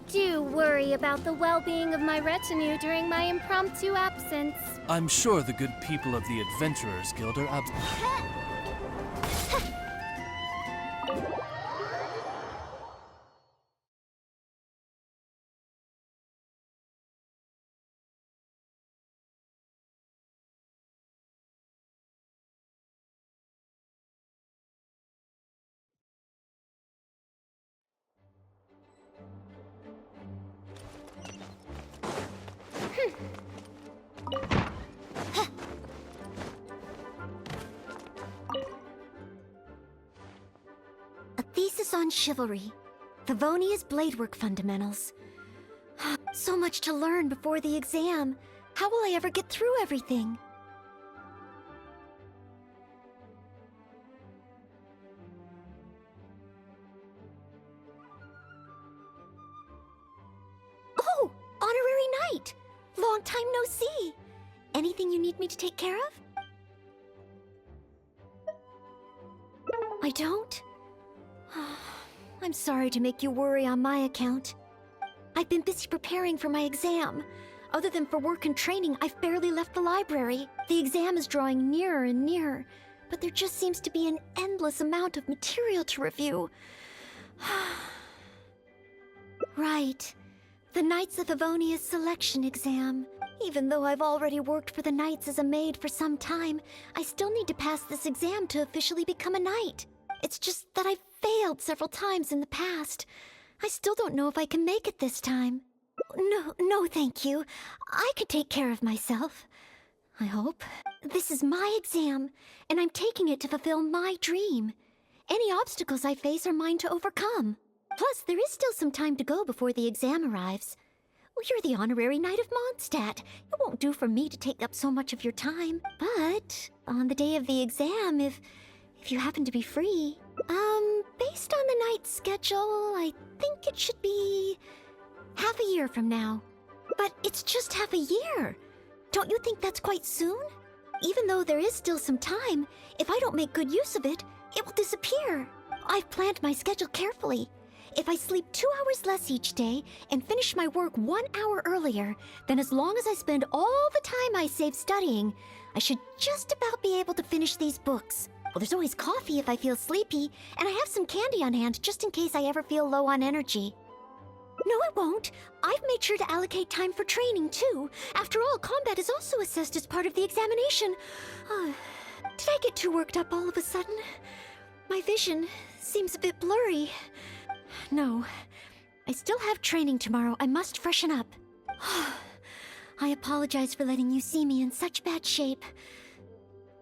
do worry about the well-being of my retinue during my impromptu absence. I'm sure the good people of the Adventurers Guild are A thesis on chivalry. Favonia's bladework fundamentals. So much to learn before the exam. How will I ever get through everything? Oh! Honorary Knight! Long time no see! Anything you need me to take care of? I don't? I'm sorry to make you worry on my account. I've been busy preparing for my exam. Other than for work and training, I've barely left the library. The exam is drawing nearer and nearer, but there just seems to be an endless amount of material to review. Right. The Knights of Favonia's selection exam. Even though I've already worked for the Knights as a maid for some time, I still need to pass this exam to officially become a knight. It's just that I've failed several times in the past. I still don't know if I can make it this time. No, thank you. I can take care of myself. I hope. This is my exam, and I'm taking it to fulfill my dream. Any obstacles I face are mine to overcome. Plus, there is still some time to go before the exam arrives. Well, you're the honorary knight of Mondstadt. It won't do for me to take up so much of your time. But on the day of the exam, if you happen to be free, based on the knight's schedule, I think it should be half a year from now. But it's just half a year. Don't you think that's quite soon? Even though there is still some time, if I don't make good use of it, it will disappear. I've planned my schedule carefully. If I sleep 2 hours less each day and finish my work 1 hour earlier, then as long as I spend all the time I save studying, I should just about be able to finish these books. Well, there's always coffee if I feel sleepy, and I have some candy on hand just in case I ever feel low on energy. No, it won't. I've made sure to allocate time for training, too. After all, combat is also assessed as part of the examination. Did I get too worked up all of a sudden? My vision seems a bit blurry. No, I still have training tomorrow. I must freshen up. I apologize for letting you see me in such bad shape.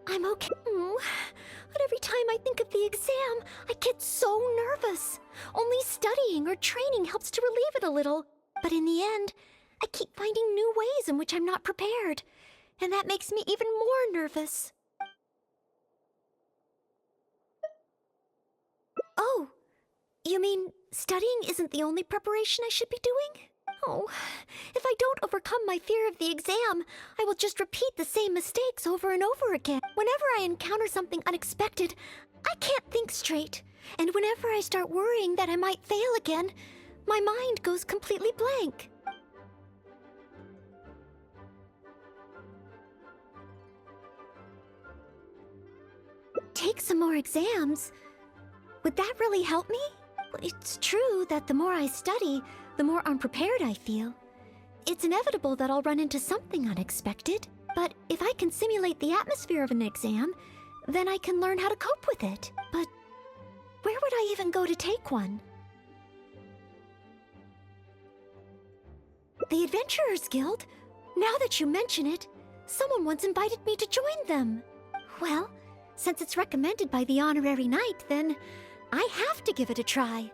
I'm okay. But every time I think of the exam, I get so nervous. Only studying or training helps to relieve it a little. But in the end, I keep finding new ways in which I'm not prepared. And that makes me even more nervous. Oh, you mean studying isn't the only preparation I should be doing? Oh, if I don't overcome my fear of the exam, I will just repeat the same mistakes over and over again. Whenever I encounter something unexpected, I can't think straight. And whenever I start worrying that I might fail again, my mind goes completely blank. Take some more exams? Would that really help me? It's true that the more I study, the more unprepared I feel. It's inevitable that I'll run into something unexpected. But if I can simulate the atmosphere of an exam, then I can learn how to cope with it. But where would I even go to take one? The Adventurers Guild? Now that you mention it, someone once invited me to join them. Well, since it's recommended by the honorary knight, then I have to give it a try.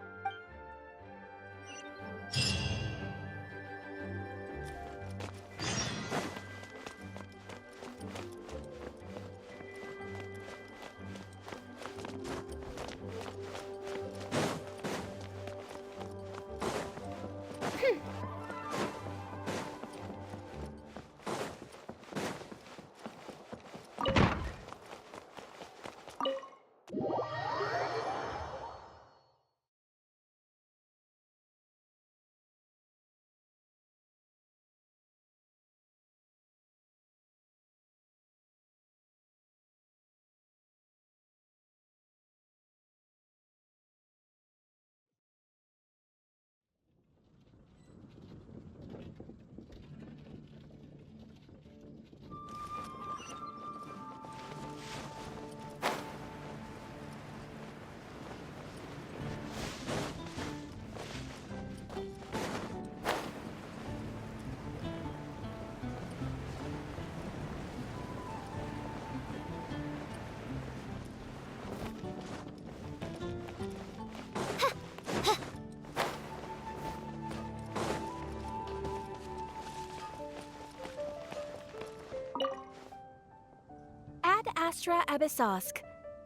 Astra Abyssosk.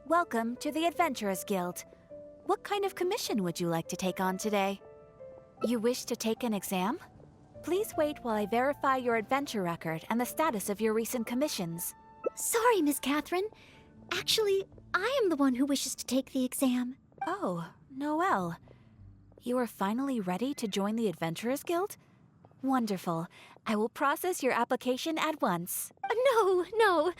Welcome to the Adventurers Guild. What kind of commission would you like to take on today? You wish to take an exam? Please wait while I verify your adventure record and the status of your recent commissions. Sorry, Miss Catherine. Actually, I am the one who wishes to take the exam. Oh, Noelle. You are finally ready to join the Adventurers Guild? Wonderful. I will process your application at once. No.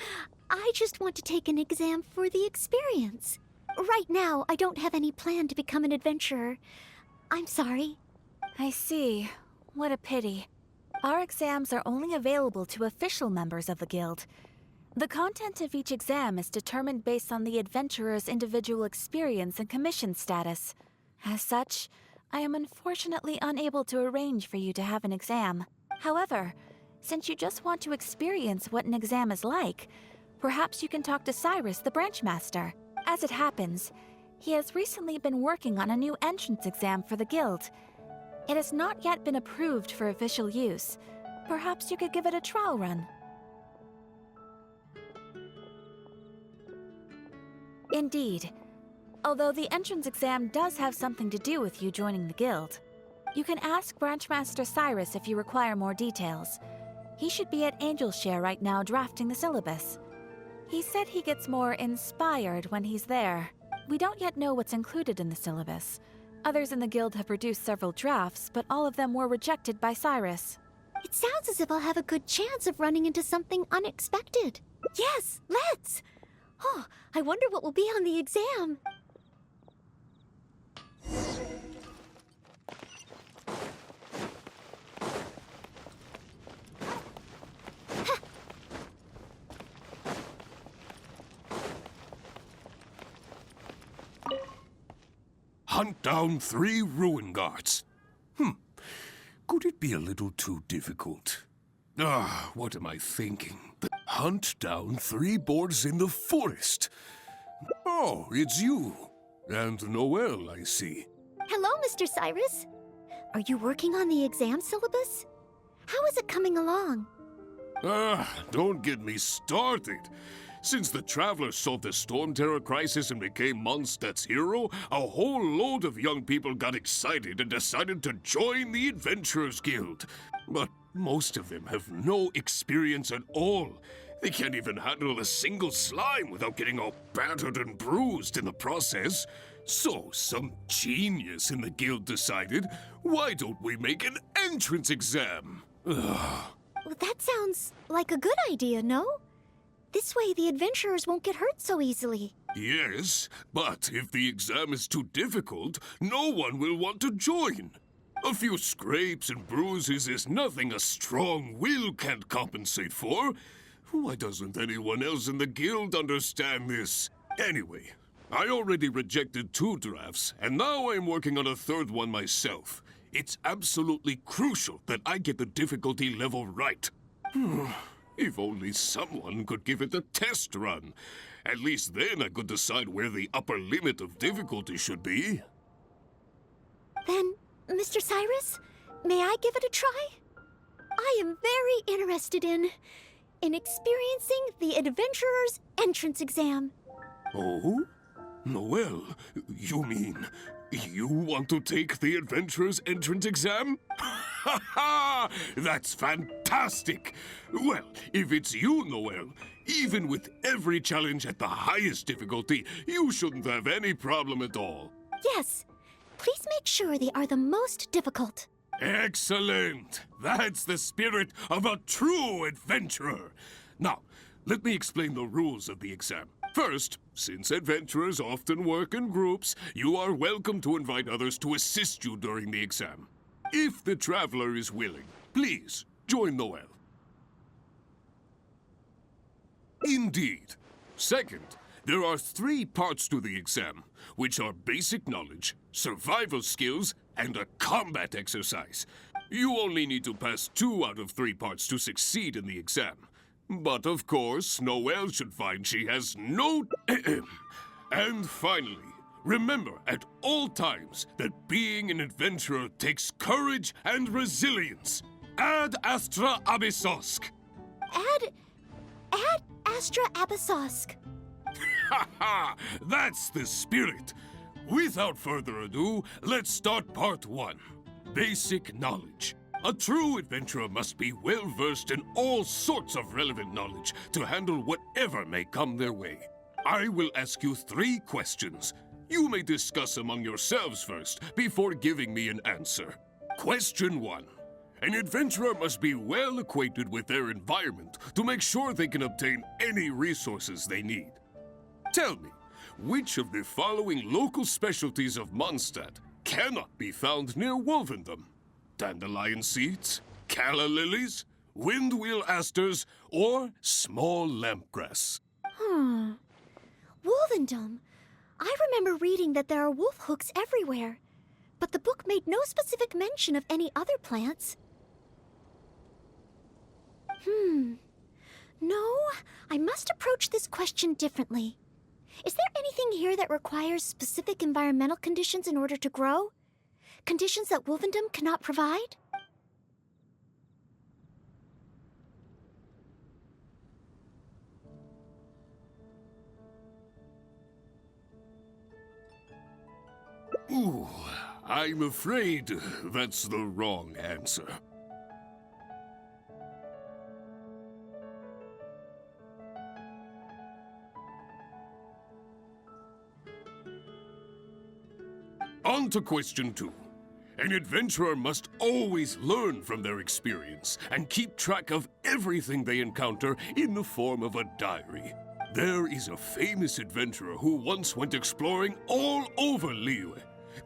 I just want to take an exam for the experience. Right now, I don't have any plan to become an adventurer. I'm sorry. I see. What a pity. Our exams are only available to official members of the guild. The content of each exam is determined based on the adventurer's individual experience and commission status. As such, I am unfortunately unable to arrange for you to have an exam. However, since you just want to experience what an exam is like, perhaps you can talk to Cyrus, the branch master. As it happens, he has recently been working on a new entrance exam for the guild. It has not yet been approved for official use. Perhaps you could give it a trial run. Indeed. Although the entrance exam does have something to do with you joining the guild. You can ask Branchmaster Cyrus if you require more details. He should be at Angelshare right now drafting the syllabus. He said he gets more inspired when he's there. We don't yet know what's included in the syllabus. Others in the guild have produced several drafts, but all of them were rejected by Cyrus. It sounds as if I'll have a good chance of running into something unexpected. Yes, let's! Oh, I wonder what will be on the exam. Hunt down 3 ruin guards. Could it be a little too difficult? What am I thinking? Hunt down 3 boards in the forest. Oh, it's you. And Noelle, I see. Hello, Mr. Cyrus. Are you working on the exam syllabus? How is it coming along? Don't get me started. Since the Travelers solved the Storm Terror crisis and became Mondstadt's hero, a whole load of young people got excited and decided to join the Adventurers Guild. But most of them have no experience at all. They can't even handle a single slime without getting all battered and bruised in the process. So some genius in the guild decided, why don't we make an entrance exam? Well, that sounds like a good idea, no? This way the adventurers won't get hurt so easily. Yes, but if the exam is too difficult, no one will want to join. A few scrapes and bruises is nothing a strong will can't compensate for. Why doesn't anyone else in the guild understand this? Anyway, I already rejected 2 drafts, and now I'm working on a 3rd one myself. It's absolutely crucial that I get the difficulty level right. If only someone could give it a test run. At least then I could decide where the upper limit of difficulty should be. Then, Mr. Cyrus, may I give it a try? I am very interested in experiencing the Adventurer's entrance exam. Oh? Noelle, you mean you want to take the Adventurer's entrance exam? Ha ha! That's fantastic! Well, if it's you, Noelle, even with every challenge at the highest difficulty, you shouldn't have any problem at all. Yes. Please make sure they are the most difficult. Excellent! That's the spirit of a true adventurer. Now, let me explain the rules of the exam. First, since adventurers often work in groups, you are welcome to invite others to assist you during the exam. If the traveler is willing, please join Noelle. Indeed. Second, there are 3 parts to the exam, which are basic knowledge, survival skills, and a combat exercise. You only need to pass 2 out of 3 parts to succeed in the exam. But of course, Noelle should find she has no... And finally, remember at all times that being an adventurer takes courage and resilience. Ad Astra Abyssosk. Ad Astra Abyssosk. Ha ha! That's the spirit! Without further ado, let's start part 1. Basic knowledge. A true adventurer must be well versed in all sorts of relevant knowledge to handle whatever may come their way. I will ask you 3 questions. You may discuss among yourselves first before giving me an answer. Question 1. An adventurer must be well acquainted with their environment to make sure they can obtain any resources they need. Tell me, which of the following local specialties of Mondstadt cannot be found near Wolvendom? Dandelion seeds, calla lilies, windwheel asters, or small lampgrass? Wolvendom. I remember reading that there are wolf hooks everywhere, but the book made no specific mention of any other plants. No, I must approach this question differently. Is there anything here that requires specific environmental conditions in order to grow? Conditions that Wolvendom cannot provide? Ooh, I'm afraid that's the wrong answer. On to question 2. An adventurer must always learn from their experience and keep track of everything they encounter in the form of a diary. There is a famous adventurer who once went exploring all over Liyue,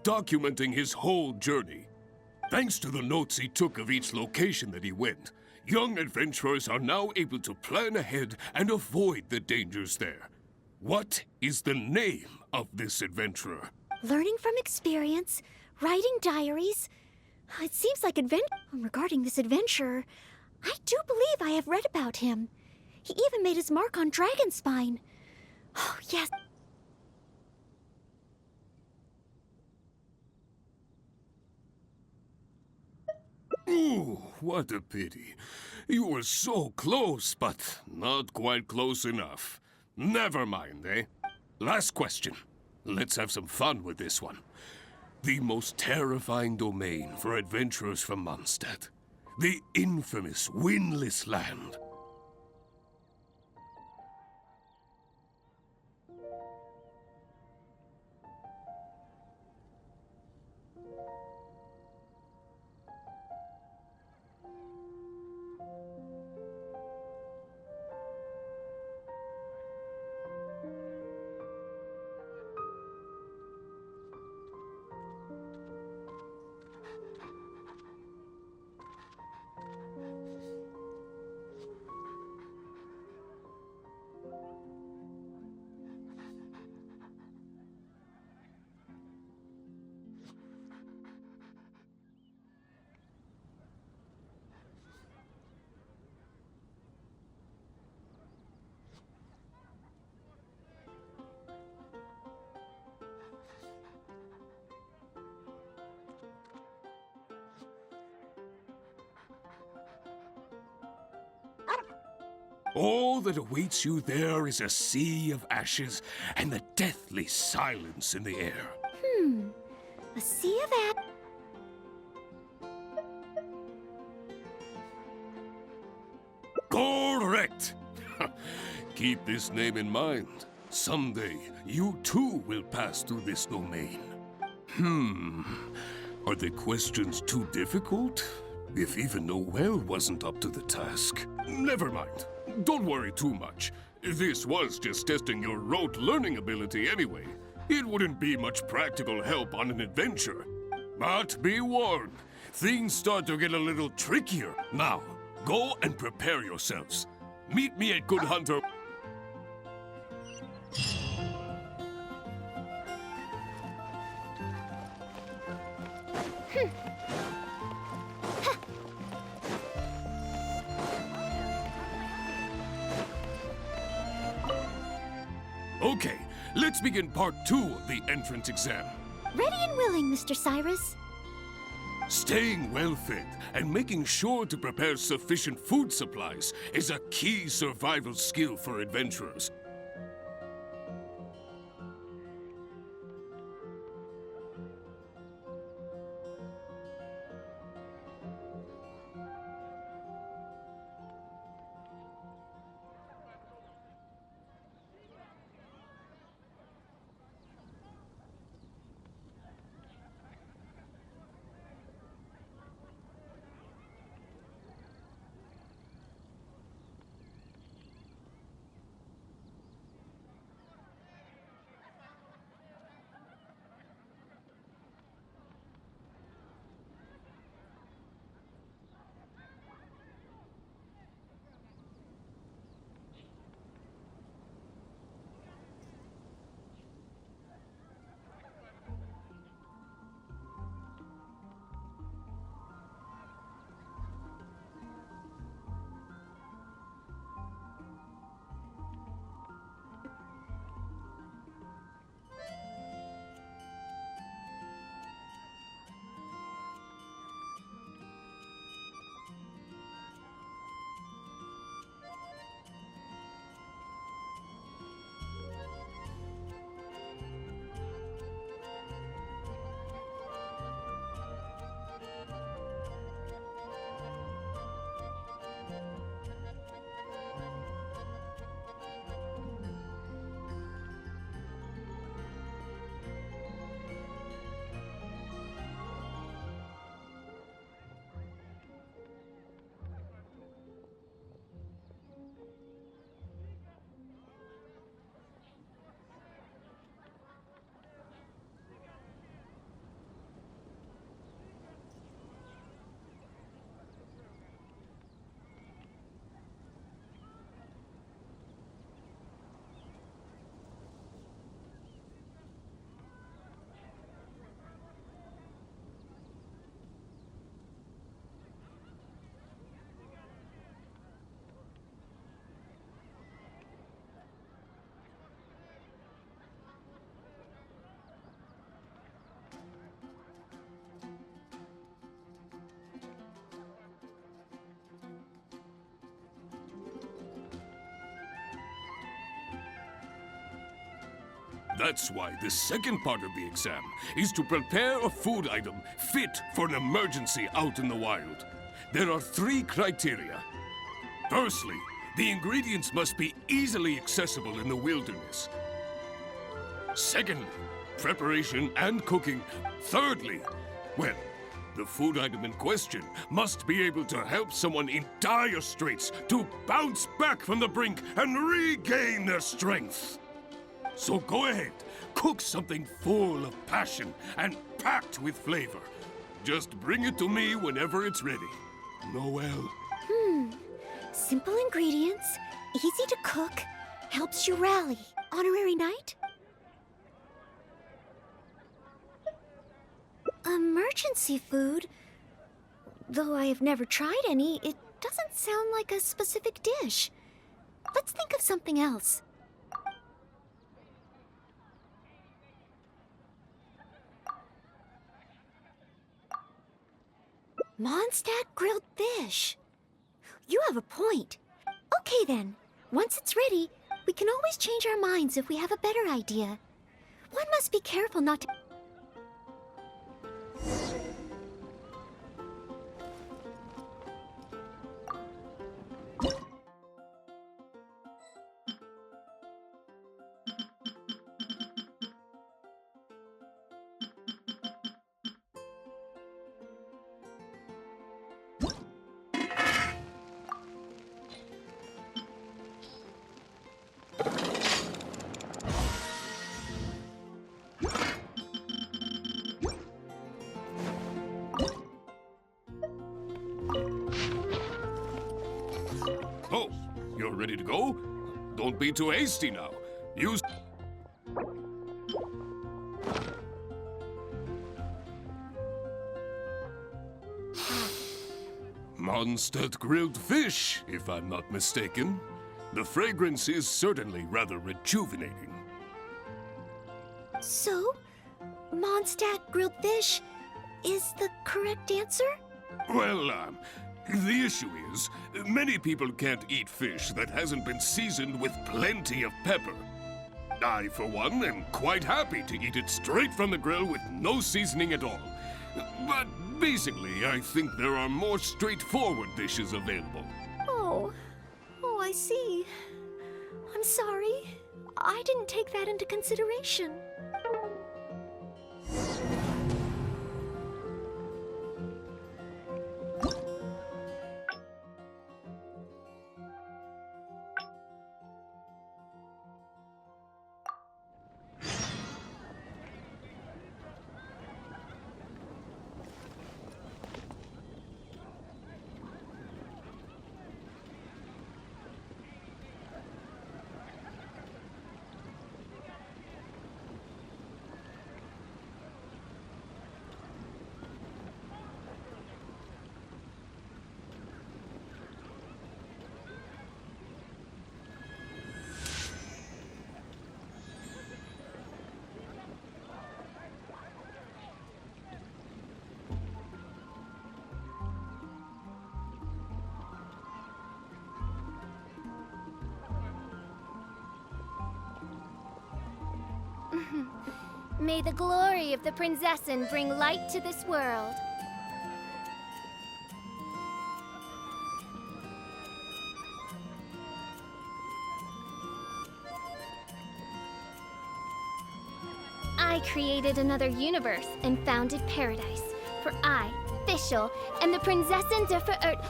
documenting his whole journey. Thanks to the notes he took of each location that he went, young adventurers are now able to plan ahead and avoid the dangers there. What is the name of this adventurer? Learning from experience, writing diaries. It seems like regarding this adventurer, I do believe I have read about him. He even made his mark on Dragonspine. Oh, yes. Ooh, what a pity. You were so close, but not quite close enough. Never mind, eh? Last question. Let's have some fun with this one. The most terrifying domain for adventurers from Mondstadt. The infamous Windless Land. All that awaits you there is a sea of ashes and the deathly silence in the air. A sea of Correct! Keep this name in mind. Someday, you too will pass through this domain. Are the questions too difficult? If even Noel wasn't up to the task. Never mind. Don't worry too much. This was just testing your rote learning ability anyway. It wouldn't be much practical help on an adventure. But be warned, things start to get a little trickier. Now, go and prepare yourselves. Meet me at Good Hunter. Okay, let's begin part 2 of the entrance exam. Ready and willing, Mr. Cyrus. Staying well fed and making sure to prepare sufficient food supplies is a key survival skill for adventurers. That's why the second part of the exam is to prepare a food item fit for an emergency out in the wild. There are 3 criteria. Firstly, the ingredients must be easily accessible in the wilderness. Secondly, preparation and cooking. Thirdly, well, the food item in question must be able to help someone in dire straits to bounce back from the brink and regain their strength. So go ahead, cook something full of passion and packed with flavor. Just bring it to me whenever it's ready. Noel. Simple ingredients, easy to cook, helps you rally. Honorary knight? Emergency food? Though I have never tried any, it doesn't sound like a specific dish. Let's think of something else. Mondstadt grilled fish. You have a point. Okay then, once it's ready, we can always change our minds if we have a better idea. One must be careful not to... Oh, you're ready to go? Don't be too hasty now. Use... Mondstadt grilled fish, if I'm not mistaken. The fragrance is certainly rather rejuvenating. So, Mondstadt grilled fish is the correct answer? Well, the issue is, many people can't eat fish that hasn't been seasoned with plenty of pepper. I, for one, am quite happy to eat it straight from the grill with no seasoning at all. But basically, I think there are more straightforward dishes available. Oh, I see. I'm sorry. I didn't take that into consideration. May the glory of the Prinzessin bring light to this world. I created another universe and founded paradise. For I, Fischl, am the Prinzessin der Verirrt...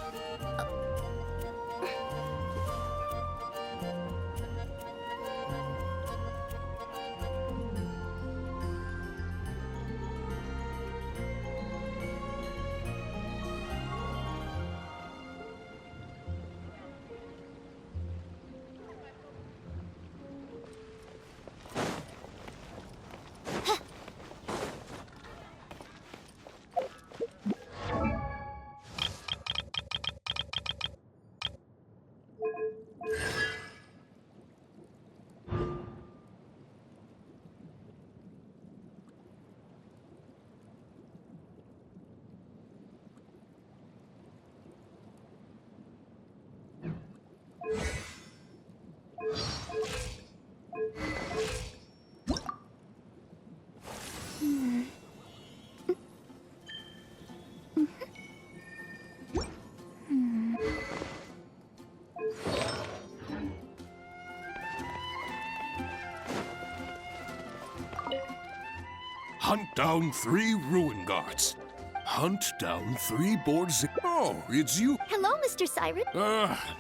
hunt down 3 ruin guards. Hunt down 3 boards. Oh, it's you. Hello, Mr. Siren.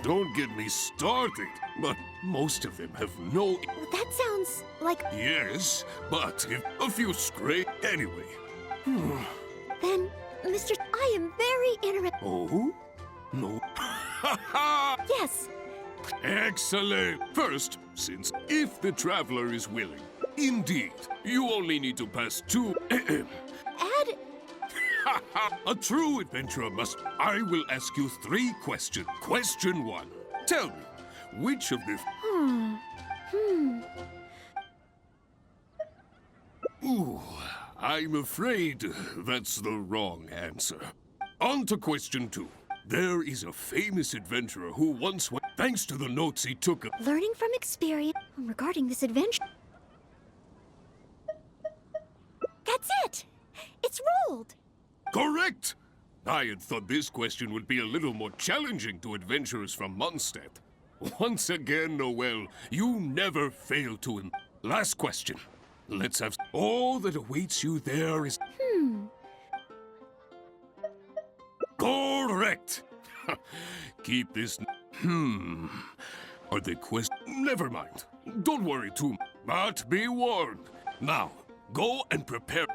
Don't get me started. But most of them have no... That sounds like... Yes, but if a few scrape... Anyway. Then, Mr. I am very interested. Oh? No. Yes. Excellent. First, since if the traveler is willing, indeed, you only need to pass 2... Add... A true adventurer must... I will ask you 3 questions. Question 1. Tell me, which of the... Ooh, I'm afraid that's the wrong answer. On to question 2. There is a famous adventurer who once went... Thanks to the notes he took... Learning from experience regarding this adventure. That's it! It's rolled! Correct! I had thought this question would be a little more challenging to adventurers from Mondstadt. Once again, Noel, you never fail to... Last question. Let's have... All that awaits you there is... Correct! Keep this... Are they Never mind. Don't worry too much. But be warned. Now, go and prepare...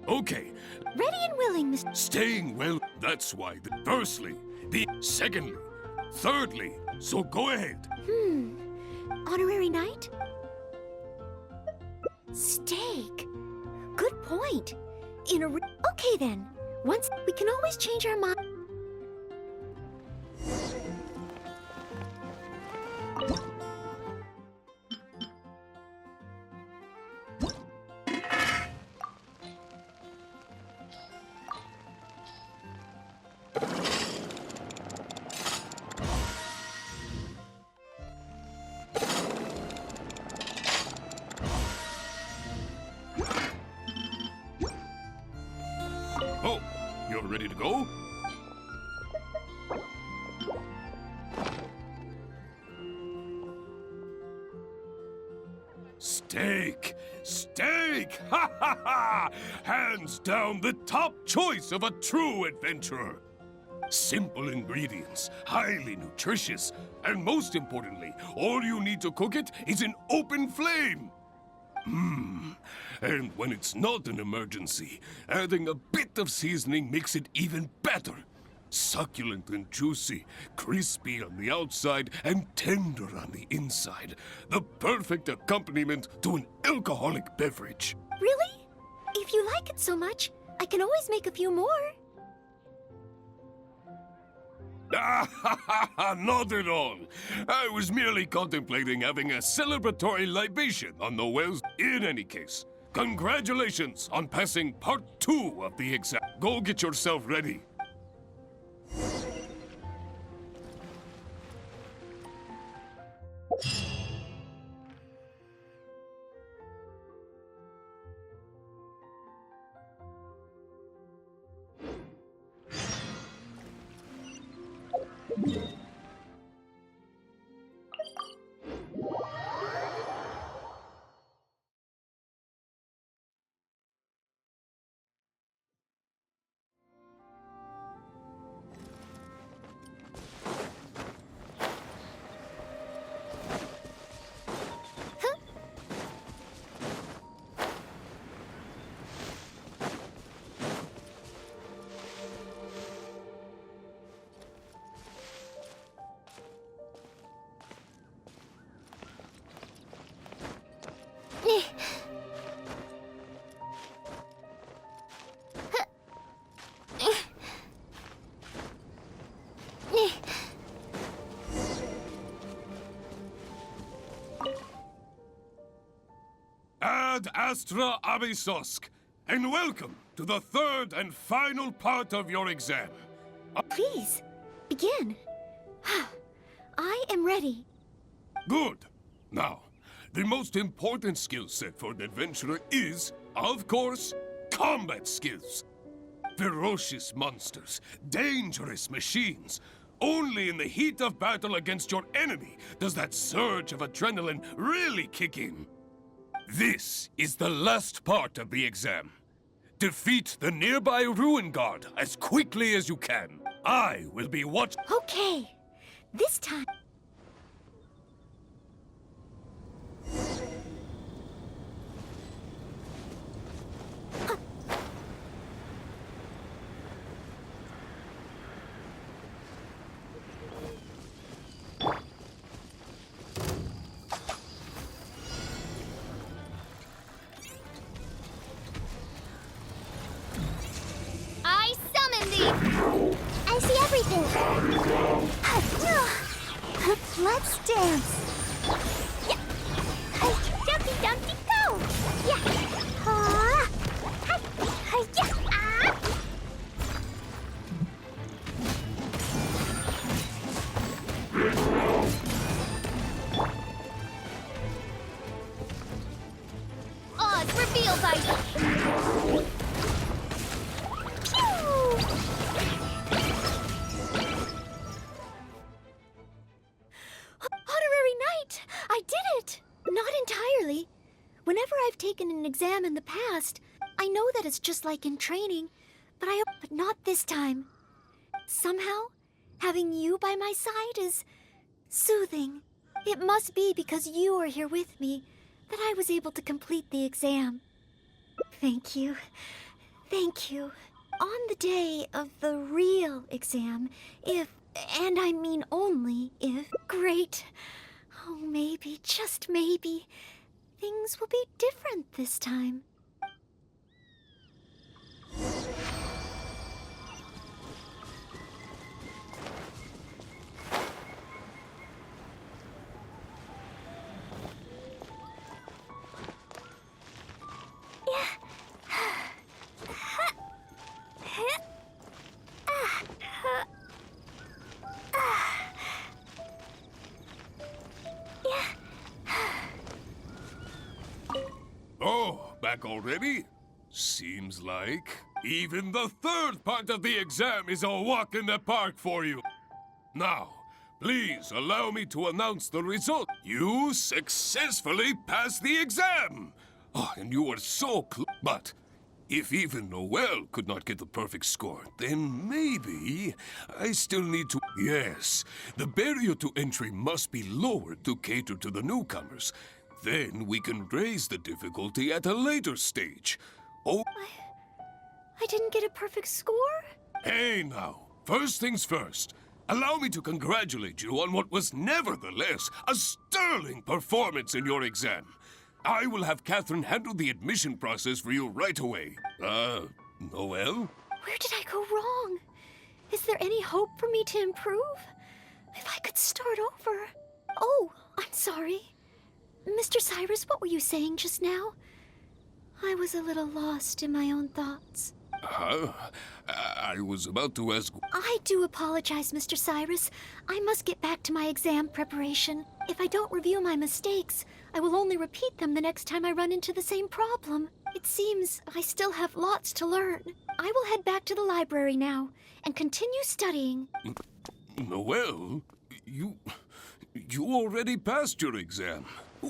Okay. Ready and willing, Mr. Staying well, that's why. Firstly, secondly, thirdly, so go ahead. Honorary knight? Steak. Good point. Okay then. Once we can always change our mind. Oh, you're ready to go? Steak! Steak! Ha ha ha! Hands down the top choice of a true adventurer. Simple ingredients, highly nutritious, and most importantly, all you need to cook it is an open flame. And when it's not an emergency, adding a bit of seasoning makes it even better. Succulent and juicy, crispy on the outside and tender on the inside. The perfect accompaniment to an alcoholic beverage. Really? If you like it so much, I can always make a few more. Not at all. I was merely contemplating having a celebratory libation on Noel's. In any case, congratulations on passing part 2 of the exam. Go get yourself ready. Ad Astra Abysosk, and welcome to the 3rd and final part of your exam. Please, begin. I am ready. Good. Now, The most important skill set for an adventurer is, of course, combat skills. Ferocious monsters, dangerous machines. Only in the heat of battle against your enemy does that surge of adrenaline really kick in. This is the last part of the exam. Defeat the nearby Ruin Guard as quickly as you can. I will be watching. Okay, this time. I summon thee! I see everything. Let's dance. Yeah. Dumpty Dumpty go! Yeah. Ah. Yeah. Ah. Oz reveal by Honorary Knight! I did it! Not entirely. Whenever I've taken an exam in the past, I know that it's just like in training, but not this time. Somehow, having you by my side is soothing. It must be because you are here with me that I was able to complete the exam. Thank you. Thank you. On the day of the real exam, if, and I mean only if, great. Oh, maybe, just maybe, things will be different this time. Oh, back already? Seems like even the third part of the exam is a walk in the park for you. Now, please allow me to announce the result. You successfully passed the exam! Oh, and you were so close. But if even Noel could not get the perfect score, then maybe I still need to... Yes, the barrier to entry must be lowered to cater to the newcomers. Then we can raise the difficulty at a later stage. Oh, I didn't get a perfect score? hey now. First things first. Allow me to congratulate you on what was nevertheless a sterling performance in your exam. I will have Catherine handle the admission process for you right away. Noel? Where did I go wrong? Is there any hope for me to improve? If I could start over. Oh, I'm sorry. Mr. Cyrus, what were you saying just now? I was a little lost in my own thoughts. I was about to ask... I do apologize, Mr. Cyrus. I must get back to my exam preparation. If I don't review my mistakes, I will only repeat them the next time I run into the same problem. It seems I still have lots to learn. I will head back to the library now and continue studying. Noel? You already passed your exam.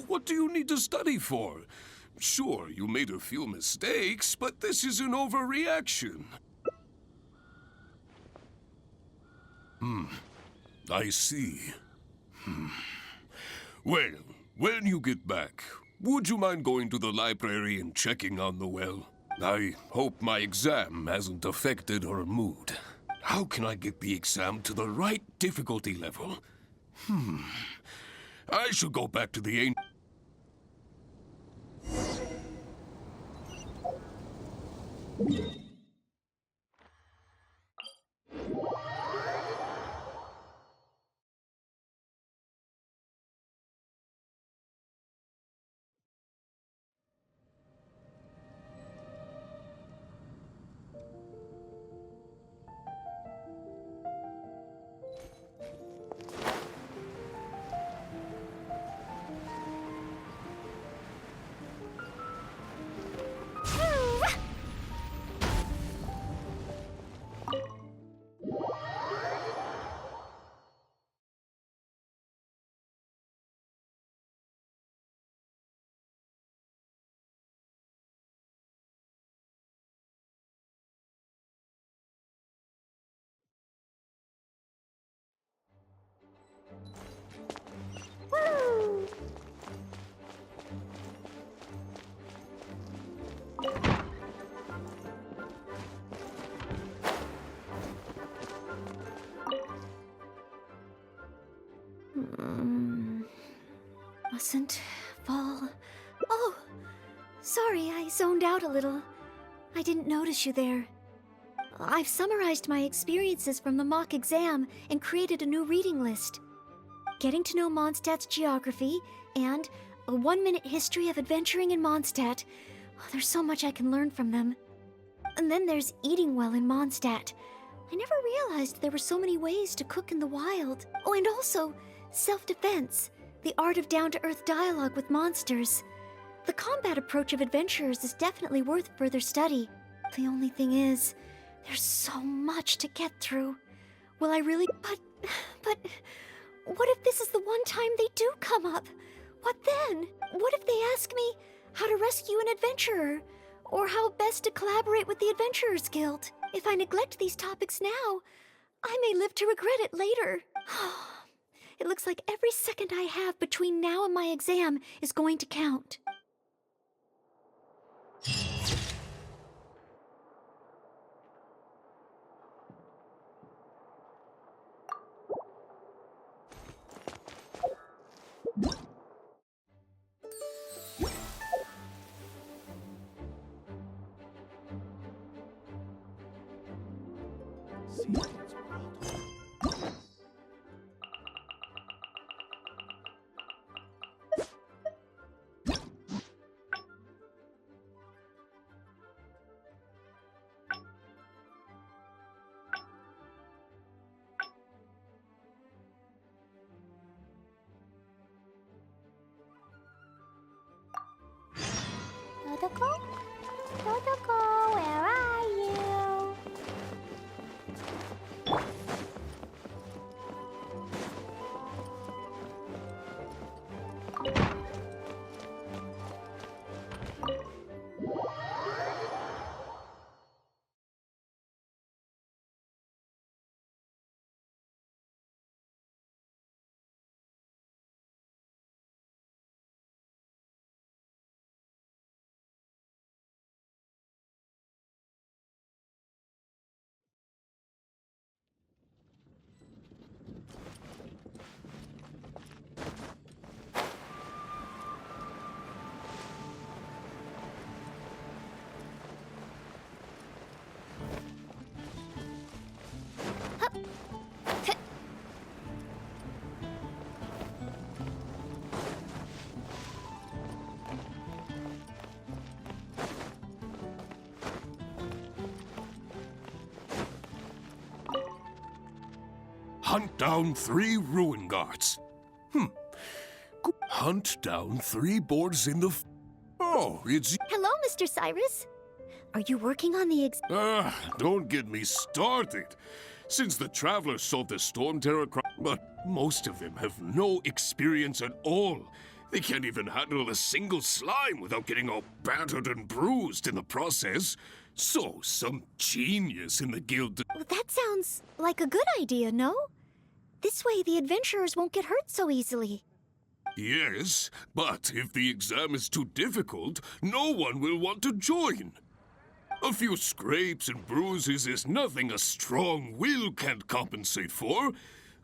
What do you need to study for? Sure, you made a few mistakes, but this is an overreaction. I see. Well, when you get back, would you mind going to the library and checking on Noel? I hope my exam hasn't affected her mood. How can I get the exam to the right difficulty level? I should go back to the ancient... Mustn't fall. Oh, sorry, I zoned out a little. I didn't notice you there. I've summarized my experiences from the mock exam and created a new reading list. Getting to know Mondstadt's geography and a 1-minute history of adventuring in Mondstadt. Oh, there's so much I can learn from them. And then there's eating well in Mondstadt. I never realized there were so many ways to cook in the wild. Oh, and also self-defense, the art of down-to-earth dialogue with monsters. The combat approach of adventurers is definitely worth further study. The only thing is, there's so much to get through. Will I really? But, what if this is the one time they do come up? What then? What if they ask me how to rescue an adventurer? Or how best to collaborate with the Adventurers Guild? If I neglect these topics now, I may live to regret it later. It looks like every second I have between now and my exam is going to count. Dodoko? Dodoko, where are you? Hunt down 3 ruin guards. Hunt down 3 boards in the... Oh, it's... Hello, Mr. Cyrus. Are you working on the don't get me started. Since the travelers solved the Storm Terror crime, but most of them have no experience at all. They can't even handle a single slime without getting all battered and bruised in the process. So, some genius in the guild... Well, that sounds like a good idea, no? This way the adventurers won't get hurt so easily. Yes, but if the exam is too difficult, no one will want to join. A few scrapes and bruises is nothing a strong will can't compensate for.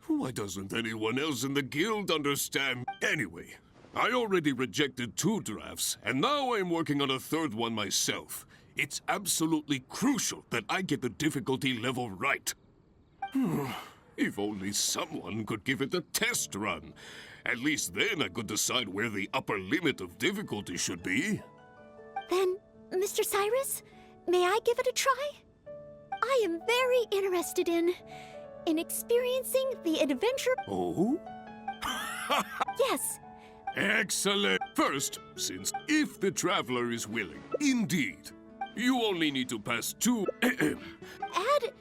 Why doesn't anyone else in the guild understand? Anyway, I already rejected 2 drafts, and now I'm working on a 3rd one myself. It's absolutely crucial that I get the difficulty level right. If only someone could give it a test run. At least then I could decide where the upper limit of difficulty should be. Then, Mr. Cyrus, may I give it a try? I am very interested in experiencing the adventure... Oh? Yes. Excellent. First, since if the traveler is willing, indeed, you only need to pass 2... Add...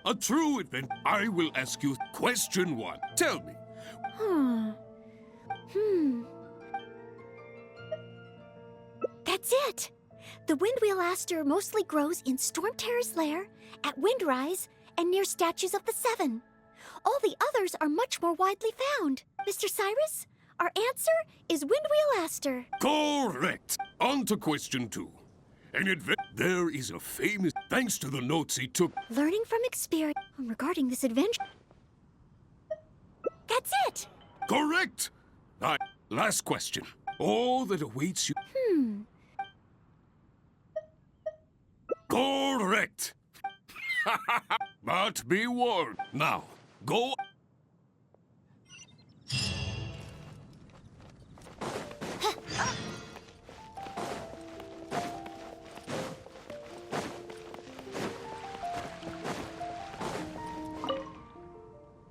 A true adventure. I will ask you question 1. Tell me. That's it! The Windwheel Aster mostly grows in Storm Terror's lair, at Windrise, and near statues of the 7. All the others are much more widely found. Mr. Cyrus, our answer is Windwheel Aster. Correct. On to question 2. There is a famous... Thanks to the notes he took... Learning from experience regarding this adventure. That's it! Correct! Last question. All that awaits you... Correct! But be warned. Now, go...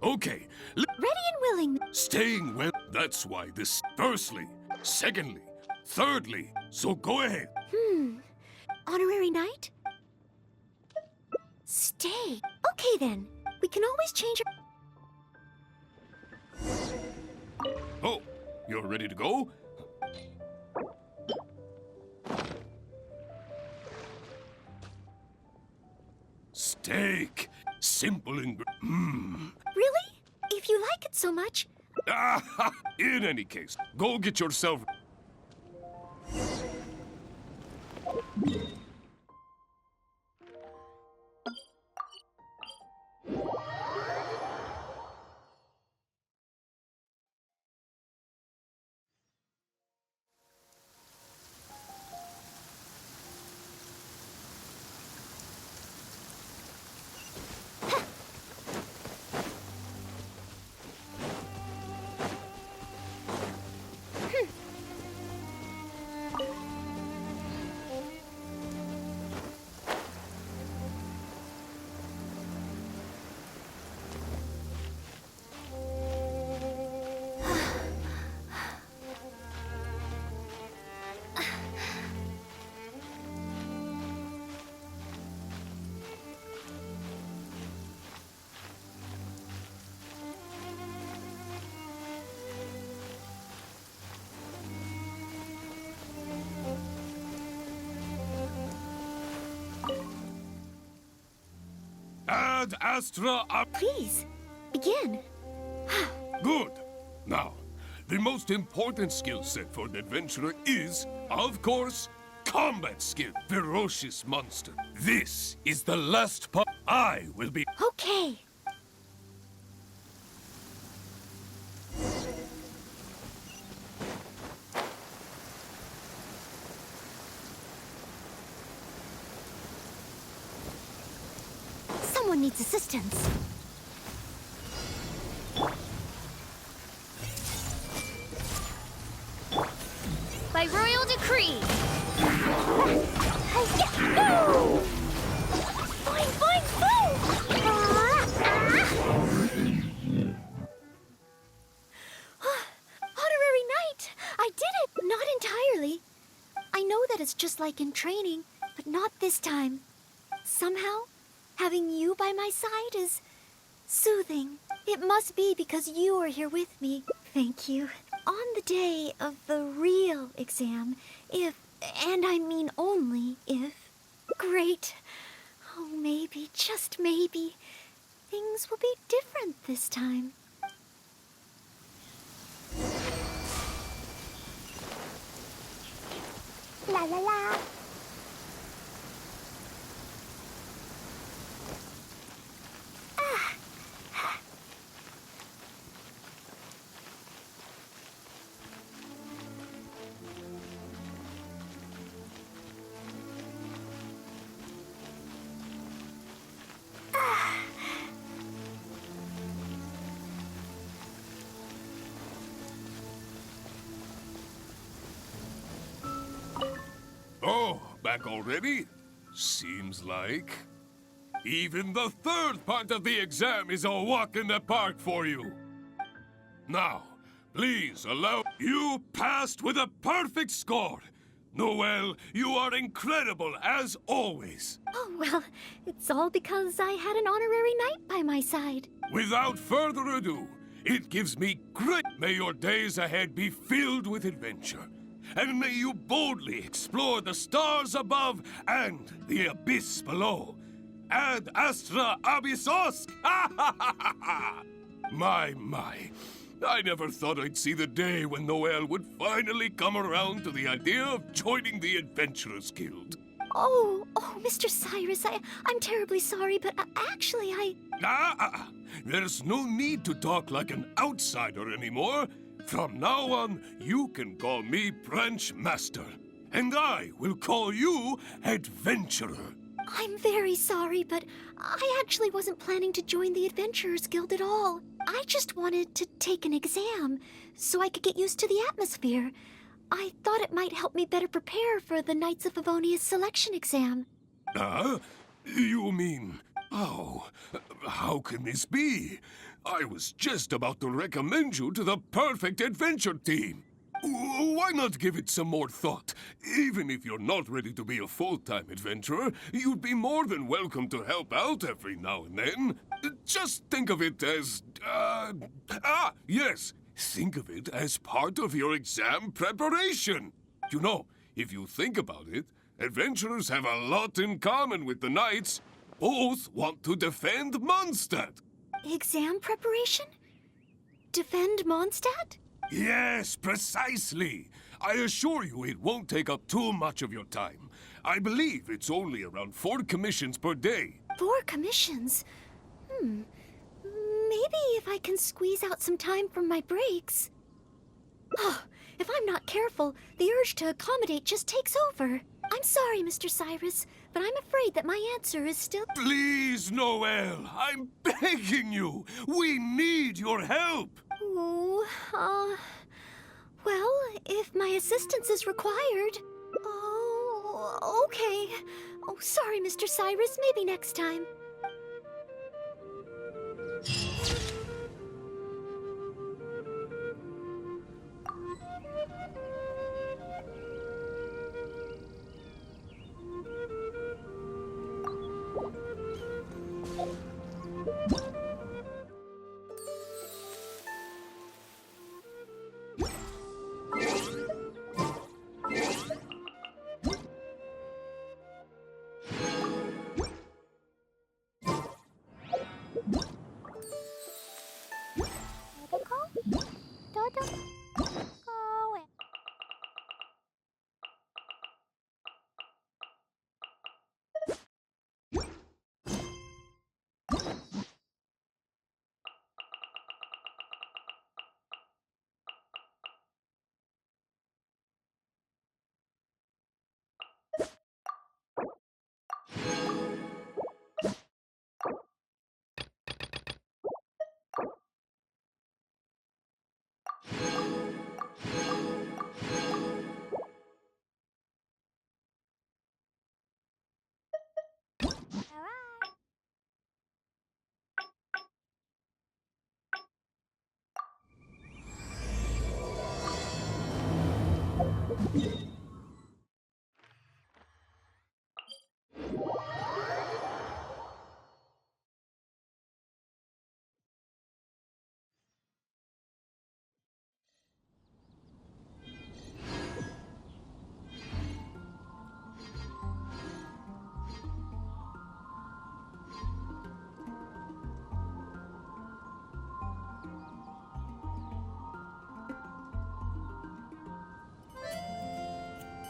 Okay, Ready and willing. staying well, that's why this... Firstly, secondly, thirdly, so go ahead. Honorary knight? Stay. Okay then. We can always change our... Oh, you're ready to go? Steak. Simple and... Really? If you like it so much. In any case, go get yourself... Ad Astra up. Please, begin. Good. Now, the most important skill set for an adventurer is, of course, combat skill. Ferocious monster. This is the last part. I will be... Okay. Someone needs assistance. By royal decree. Fine, fine, Honorary knight! I did it! Not entirely. I know that it's just like in training, but not this time. Somehow, having you by my side is soothing. It must be because you are here with me. Thank you. On the day of the real exam, if, and I mean only if, great. Oh, maybe, just maybe, things will be different this time. La la la. Oh, back already? Seems like... Even the third part of the exam is a walk in the park for you. Now, please allow... You passed with a perfect score. Noelle, you are incredible as always. Oh, well, it's all because I had an honorary knight by my side. Without further ado, it gives me great... May your days ahead be filled with adventure. And may you boldly explore the stars above and the abyss below. Ad Astra Abyssos! My. I never thought I'd see the day when Noelle would finally come around to the idea of joining the Adventurers Guild. Oh, Mr. Cyrus, I'm terribly sorry, but actually There's no need to talk like an outsider anymore. From now on, you can call me Branch Master, and I will call you Adventurer. I'm very sorry, but I actually wasn't planning to join the Adventurers Guild at all. I just wanted to take an exam so I could get used to the atmosphere. I thought it might help me better prepare for the Knights of Favonia's selection exam. You mean... Oh, how can this be? I was just about to recommend you to the perfect adventure team. Why not give it some more thought? Even if you're not ready to be a full-time adventurer, you'd be more than welcome to help out every now and then. Just think of it as... yes! Think of it as part of your exam preparation. You know, if you think about it, adventurers have a lot in common with the knights. Both want to defend Mondstadt. Exam preparation? Defend Mondstadt? Yes, precisely. I assure you it won't take up too much of your time. I believe it's only around 4 commissions per day. 4 commissions? Maybe if I can squeeze out some time from my breaks. Oh, if I'm not careful, the urge to accommodate just takes over. I'm sorry, Mr. Cyrus, but I'm afraid that my answer is still... Please, Noelle, I'm begging you. We need your help. Oh, well, if my assistance is required... Oh, okay. Oh, sorry, Mr. Cyrus, maybe next time.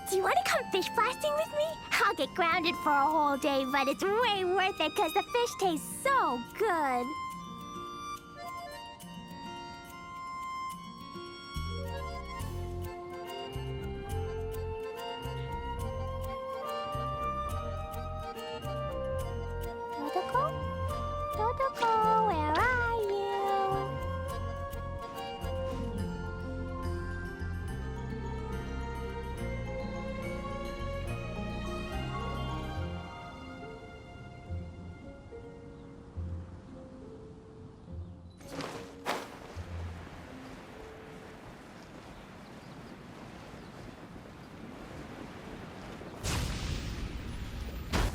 Do you want to come fish blasting with me? I'll get grounded for a whole day, but it's way worth it because the fish taste so good. Totoko? Totoko, where are you?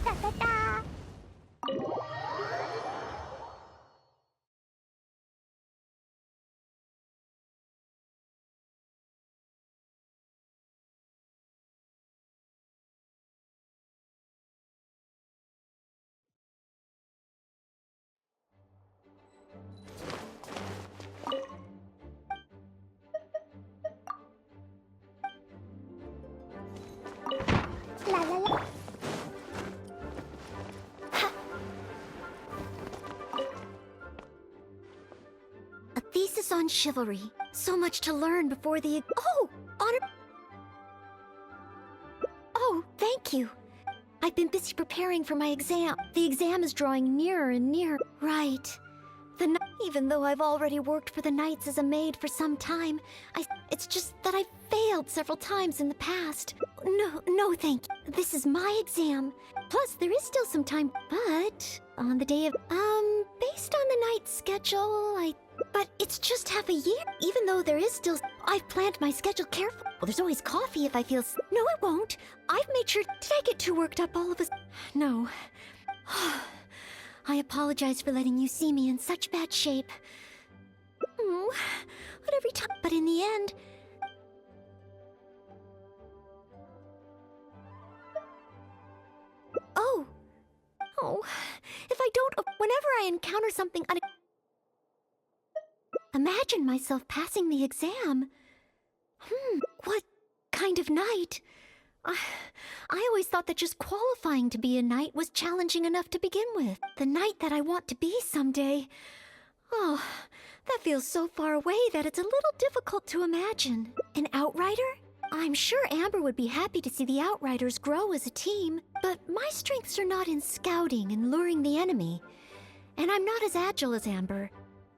Ta-ta-ta! La la la. A thesis on chivalry. So much to learn before the... Oh! Honor... Oh, thank you. I've been busy preparing for my exam. The exam is drawing nearer and nearer. Right. Even though I've already worked for the Knights as a maid for some time, it's just that I've failed several times in the past. No, thank you. This is my exam. Plus, there is still some time, but on the day of, based on the Knight's schedule, but it's just half a year. Even though there is still, I've planned my schedule carefully. Well, there's always coffee if I feel No, it won't. I've made sure. Did I get too worked up all of us? No. I apologize for letting you see me in such bad shape. But every time. But in the end... Oh, if I don't... Whenever I encounter something imagine myself passing the exam. What kind of knight? I always thought that just qualifying to be a knight was challenging enough to begin with. The knight that I want to be someday. Oh, that feels so far away that it's a little difficult to imagine. An outrider? I'm sure Amber would be happy to see the Outriders grow as a team, but my strengths are not in scouting and luring the enemy. And I'm not as agile as Amber.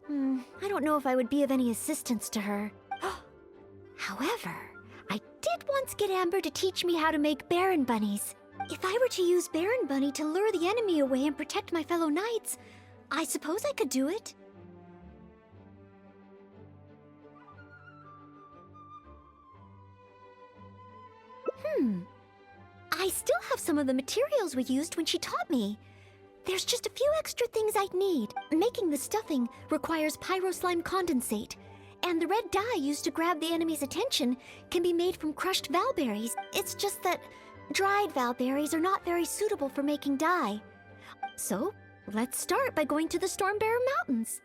I don't know if I would be of any assistance to her. However, I did once get Amber to teach me how to make Baron Bunnies. If I were to use Baron Bunny to lure the enemy away and protect my fellow knights, I suppose I could do it. I still have some of the materials we used when she taught me. There's just a few extra things I'd need. Making the stuffing requires pyro slime condensate, and the red dye used to grab the enemy's attention can be made from crushed valberries. It's just that dried valberries are not very suitable for making dye. So, let's start by going to the Stormbearer Mountains.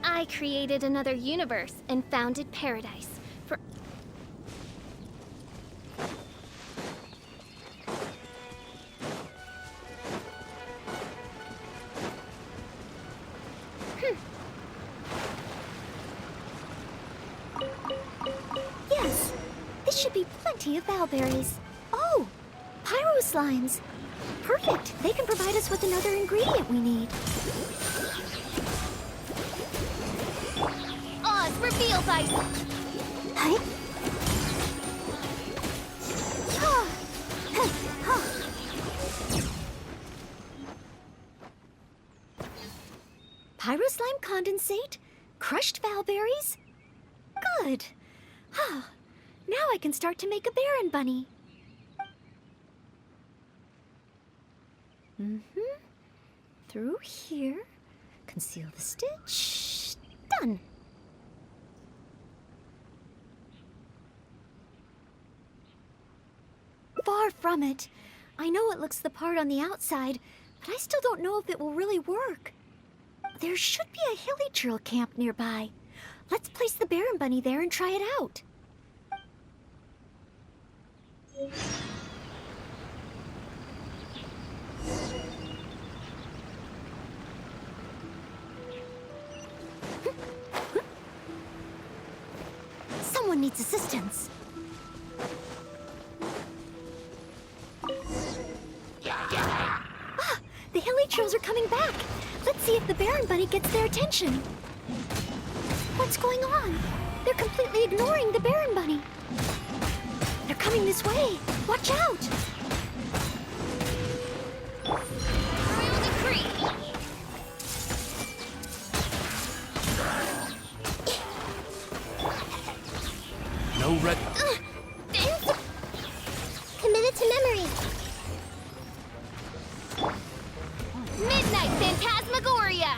I created another universe and founded paradise for... Yes, this should be plenty of valberries. Oh, pyro slimes. Perfect. They can provide us with another ingredient we need. Oz, reveal by... Hey? Pyro slime condensate? Crushed valberries? Good. Now I can start to make a Baron Bunny. Through here. Conceal the stitch. Done. Far from it. I know it looks the part on the outside, but I still don't know if it will really work. There should be a Hilly camp nearby. Let's place the Baron Bunny there and try it out. Someone needs assistance. Ah, the hilly trolls are coming back. Let's see if the Baron Bunny gets their attention. What's going on? They're completely ignoring the Baron Bunny. They're coming this way. Watch out! Royal decree! No red. Committed to memory. Midnight Phantasmagoria!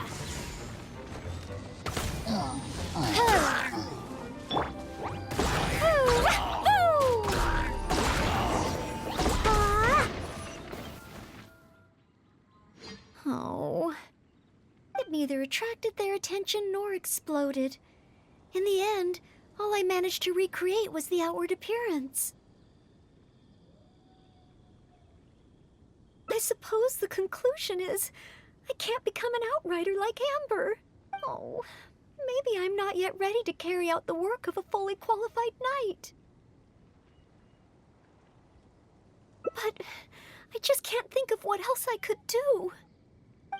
Oh. It neither attracted their attention nor exploded. In the end, all I managed to recreate was the outward appearance. I suppose the conclusion is I can't become an outrider like Amber. Oh, maybe I'm not yet ready to carry out the work of a fully qualified knight. But I just can't think of what else I could do.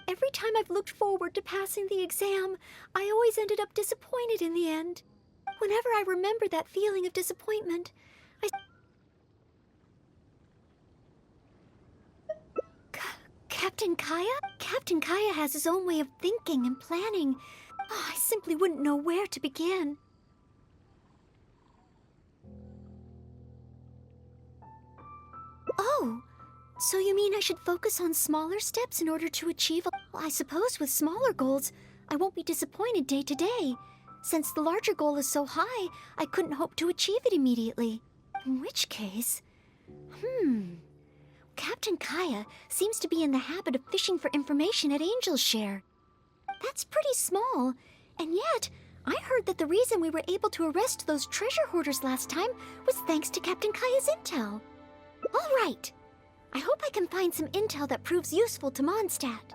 Every time I've looked forward to passing the exam, I always ended up disappointed in the end. Whenever I remember that feeling of disappointment, Captain Kaya? Captain Kaya has his own way of thinking and planning. Oh, I simply wouldn't know where to begin. Oh, so you mean I should focus on smaller steps in order to achieve I suppose with smaller goals, I won't be disappointed day to day. Since the larger goal is so high, I couldn't hope to achieve it immediately. In which case... Captain Kaya seems to be in the habit of fishing for information at Angel's Share. That's pretty small, and yet I heard that the reason we were able to arrest those treasure hoarders last time was thanks to Captain Kaya's intel. All right. I hope I can find some intel that proves useful to Mondstadt.